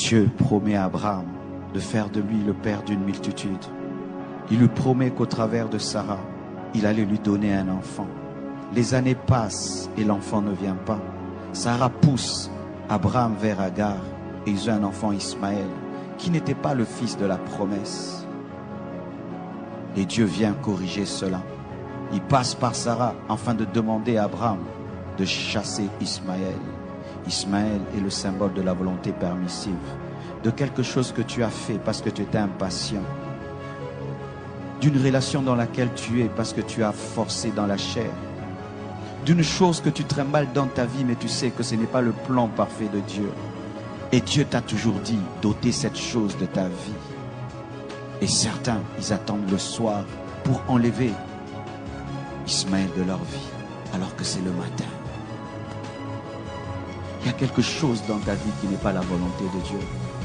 Dieu promet à Abraham de faire de lui le père d'une multitude. Il lui promet qu'au travers de Sarah, il allait lui donner un enfant. Les années passent et l'enfant ne vient pas. Sarah pousse Abraham vers Agar et ils ont un enfant, Ismaël, qui n'était pas le fils de la promesse. Et Dieu vient corriger cela. Il passe par Sarah afin de demander à Abraham de chasser Ismaël. Ismaël est le symbole de la volonté permissive, de quelque chose que tu as fait parce que tu étais impatient, d'une relation dans laquelle tu es parce que tu as forcé dans la chair, d'une chose que tu trimbales dans ta vie mais tu sais que ce n'est pas le plan parfait de Dieu. Et Dieu t'a toujours dit d'ôter cette chose de ta vie. Et certains, ils attendent le soir pour enlever Ismaël de leur vie, alors que c'est le matin. Il y a quelque chose dans ta vie qui n'est pas la volonté de Dieu.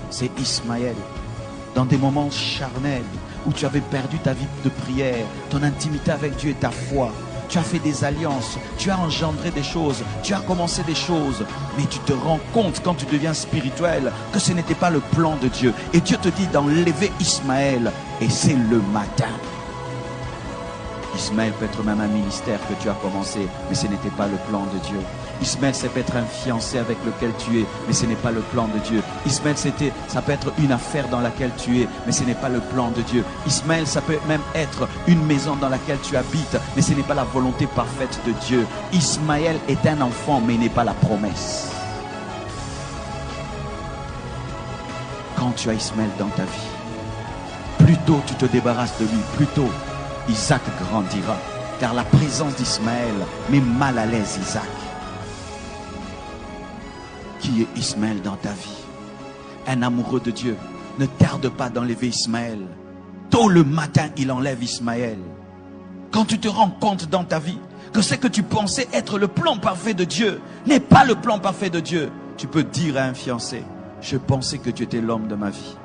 C'est Ismaël. Dans des moments charnels où tu avais perdu ta vie de prière, ton intimité avec Dieu et ta foi. Tu as fait des alliances, tu as engendré des choses, tu as commencé des choses, mais tu te rends compte quand tu deviens spirituel que ce n'était pas le plan de Dieu. Et Dieu te dit d'enlever Ismaël, et c'est le matin. Ismaël peut être même un ministère que tu as commencé, mais ce n'était pas le plan de Dieu. Ismaël, ça peut être un fiancé avec lequel tu es, mais ce n'est pas le plan de Dieu. Ismaël, ça peut être une affaire dans laquelle tu es, mais ce n'est pas le plan de Dieu. Ismaël, ça peut même être une maison dans laquelle tu habites, mais ce n'est pas la volonté parfaite de Dieu. Ismaël est un enfant, mais il n'est pas la promesse. Quand tu as Ismaël dans ta vie, plus tôt tu te débarrasses de lui, plus tôt Isaac grandira, car la présence d'Ismaël met mal à l'aise Isaac. Qui est Ismaël dans ta vie? Un amoureux de Dieu ne tarde pas d'enlever Ismaël. Tôt le matin, il enlève Ismaël. Quand tu te rends compte dans ta vie que ce que tu pensais être le plan parfait de Dieu n'est pas le plan parfait de Dieu, tu peux dire à un fiancé: je pensais que tu étais l'homme de ma vie,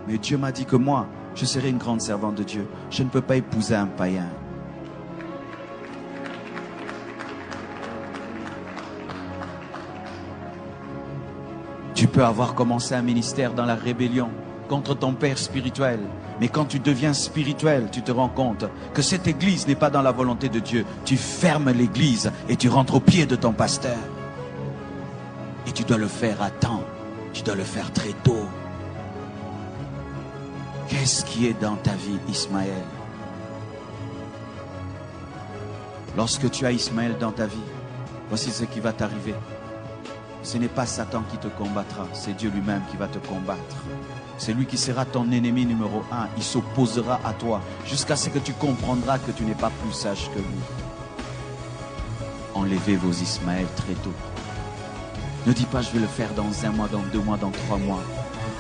mais Dieu m'a dit que moi, je serai une grande servante de Dieu. Je ne peux pas épouser un païen. Tu peux avoir commencé un ministère dans la rébellion contre ton père spirituel. Mais quand tu deviens spirituel, tu te rends compte que cette église n'est pas dans la volonté de Dieu. Tu fermes l'église et tu rentres au pied de ton pasteur. Et tu dois le faire à temps. Tu dois le faire très tôt. Qu'est-ce qui est dans ta vie, Ismaël? Lorsque tu as Ismaël dans ta vie, voici ce qui va t'arriver. Ce n'est pas Satan qui te combattra, c'est Dieu lui-même qui va te combattre. C'est lui qui sera ton ennemi numéro 1. Il s'opposera à toi jusqu'à ce que tu comprendras que tu n'es pas plus sage que lui. Enlevez vos Ismaël très tôt. Ne dis pas: je vais le faire dans 1 mois, dans 2 mois, dans 3 mois.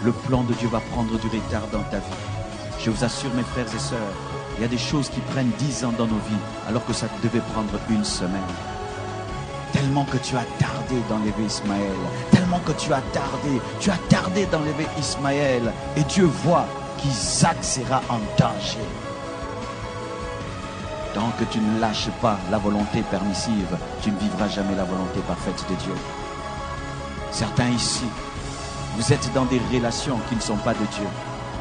Le plan de Dieu va prendre du retard dans ta vie. Je vous assure, mes frères et sœurs, il y a des choses qui prennent 10 ans dans nos vies, alors que ça devait prendre 1 semaine. Tellement que tu as tardé d'enlever Ismaël, tellement que tu as tardé d'enlever Ismaël, et Dieu voit qu'Isaac sera en danger. Tant que tu ne lâches pas la volonté permissive, tu ne vivras jamais la volonté parfaite de Dieu. Certains ici, vous êtes dans des relations qui ne sont pas de Dieu.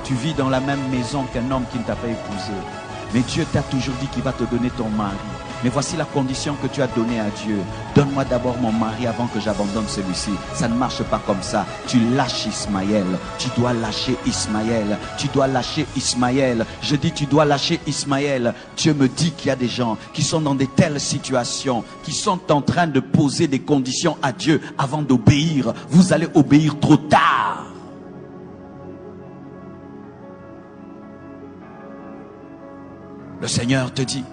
Tu vis dans la même maison qu'un homme qui ne t'a pas épousé. Mais Dieu t'a toujours dit qu'il va te donner ton mari. Mais voici la condition que tu as donnée à Dieu. Donne-moi d'abord mon mari avant que j'abandonne celui-ci. Ça ne marche pas comme ça. Tu lâches Ismaël. Tu dois lâcher Ismaël. Tu dois lâcher Ismaël. Je dis tu dois lâcher Ismaël. Dieu me dit qu'il y a des gens qui sont dans de telles situations, qui sont en train de poser des conditions à Dieu avant d'obéir. Vous allez obéir trop tard. Le Seigneur te dit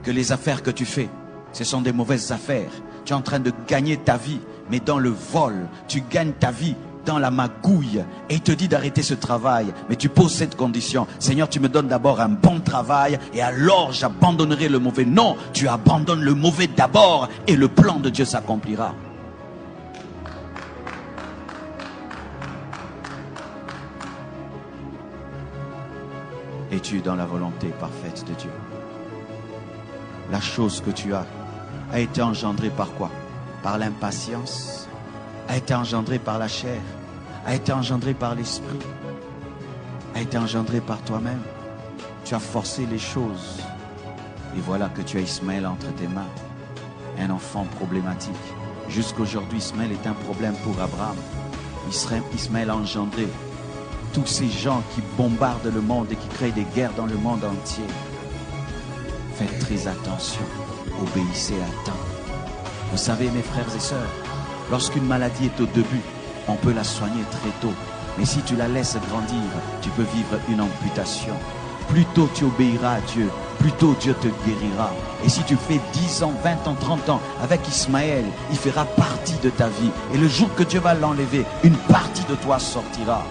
que les affaires que tu fais, ce sont des mauvaises affaires. Tu es en train de gagner ta vie, mais dans le vol. Tu gagnes ta vie dans la magouille. Et il te dit d'arrêter ce travail. Mais tu poses cette condition: Seigneur, tu me donnes d'abord un bon travail, et alors j'abandonnerai le mauvais. Non, tu abandonnes le mauvais d'abord, et le plan de Dieu s'accomplira. Es-tu dans la volonté parfaite de Dieu? La chose que tu as a été engendrée par quoi? Par l'impatience? A été engendrée par la chair? a été engendré par l'esprit, a été engendré par toi-même. Tu as forcé les choses. Et voilà que tu as Ismaël entre tes mains. Un enfant problématique. Jusqu'aujourd'hui, Ismaël est un problème pour Abraham. Ismaël a engendré tous ces gens qui bombardent le monde et qui créent des guerres dans le monde entier. Faites très attention. Obéissez à temps. Vous savez, mes frères et sœurs, lorsqu'une maladie est au début, on peut la soigner très tôt. Mais si tu la laisses grandir, tu peux vivre une amputation. Plus tôt tu obéiras à Dieu, plus tôt Dieu te guérira. Et si tu fais 10 ans, 20 ans, 30 ans avec Ismaël, il fera partie de ta vie. Et le jour que Dieu va l'enlever, une partie de toi sortira.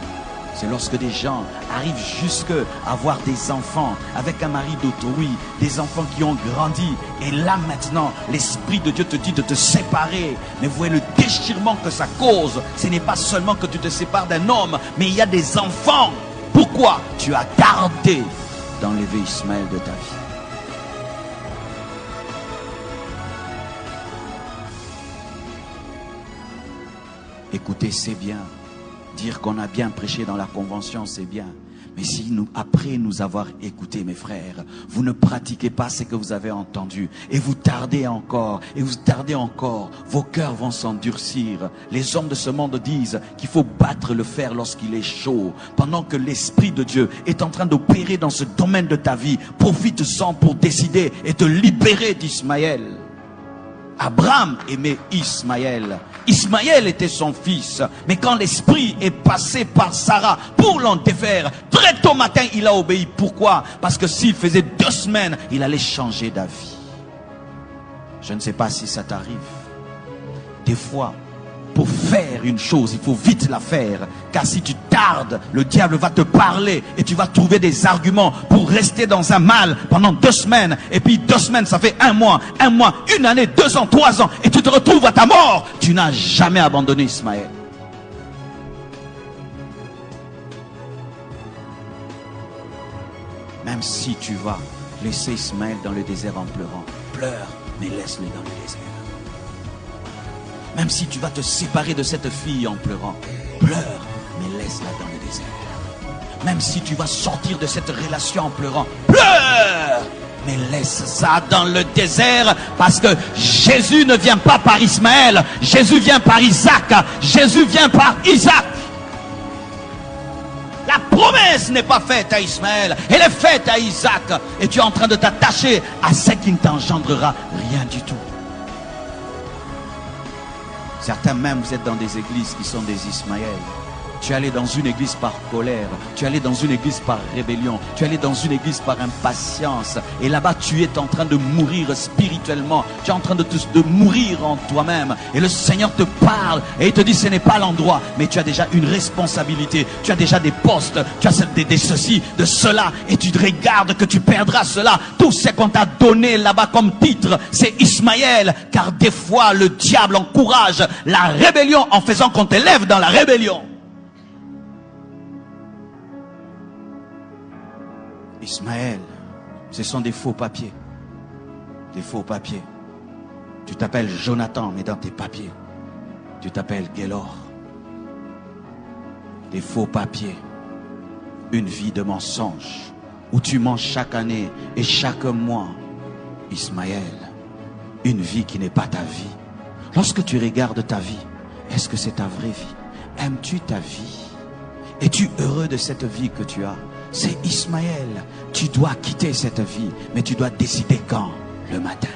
C'est lorsque des gens arrivent jusqu'à avoir des enfants avec un mari d'autrui, des enfants qui ont grandi. Et là maintenant, l'Esprit de Dieu te dit de te séparer. Mais vous voyez le déchirement que ça cause. Ce n'est pas seulement que tu te sépares d'un homme, mais il y a des enfants. Pourquoi? Tu as tardé d'enlever Ismaël de ta vie. Écoutez, c'est bien. Dire qu'on a bien prêché dans la convention, c'est bien. Mais si nous, après nous avoir écoutés, mes frères, vous ne pratiquez pas ce que vous avez entendu, et vous tardez encore, et vous tardez encore, vos cœurs vont s'endurcir. Les hommes de ce monde disent qu'il faut battre le fer lorsqu'il est chaud. Pendant que l'Esprit de Dieu est en train d'opérer dans ce domaine de ta vie, profite-en pour décider et te libérer d'Ismaël. Abraham aimait Ismaël. Ismaël était son fils. Mais quand l'esprit est passé par Sarah pour l'en défaire, très tôt matin, il a obéi. Pourquoi? Parce que s'il faisait 2 semaines, il allait changer d'avis. Je ne sais pas si ça t'arrive. Des fois, pour faire une chose, il faut vite la faire. Car si tu tardes, le diable va te parler et tu vas trouver des arguments pour rester dans un mal pendant 2 semaines. Et puis 2 semaines, ça fait 1 mois, 1 année, 2 ans, 3 ans. Et tu te retrouves à ta mort. Tu n'as jamais abandonné Ismaël. Même si tu vas laisser Ismaël dans le désert en pleurant, pleure, mais laisse-le dans le désert. Même si tu vas te séparer de cette fille en pleurant, pleure, mais laisse-la dans le désert. Même si tu vas sortir de cette relation en pleurant, pleure, mais laisse ça dans le désert. Parce que Jésus ne vient pas par Ismaël, Jésus vient par Isaac. Jésus vient par Isaac. La promesse n'est pas faite à Ismaël, elle est faite à Isaac. Et tu es en train de t'attacher à ce qui ne t'engendrera rien du tout. Certains même, vous êtes dans des églises qui sont des Ismaël. Tu es allé dans une église par colère, tu es allé dans une église par rébellion, tu es allé dans une église par impatience. Et là-bas, tu es en train de mourir spirituellement. Tu es en train de mourir en toi-même. Et le Seigneur te parle et il te dit, ce n'est pas l'endroit. Mais tu as déjà une responsabilité. Tu as déjà des postes. Tu as des ceci, de cela. Et tu te regardes que tu perdras cela. Tout ce qu'on t'a donné là-bas comme titre, c'est Ismaël. Car des fois, le diable encourage la rébellion en faisant qu'on t'élève dans la rébellion. Ismaël, ce sont des faux papiers. Des faux papiers. Tu t'appelles Jonathan, mais dans tes papiers, tu t'appelles Gélor. Des faux papiers. Une vie de mensonge, où tu mens chaque année et chaque mois. Ismaël, une vie qui n'est pas ta vie. Lorsque tu regardes ta vie, est-ce que c'est ta vraie vie? Aimes-tu ta vie? Es-tu heureux de cette vie que tu as? C'est Ismaël. Tu dois quitter cette vie, mais tu dois décider quand? Le matin.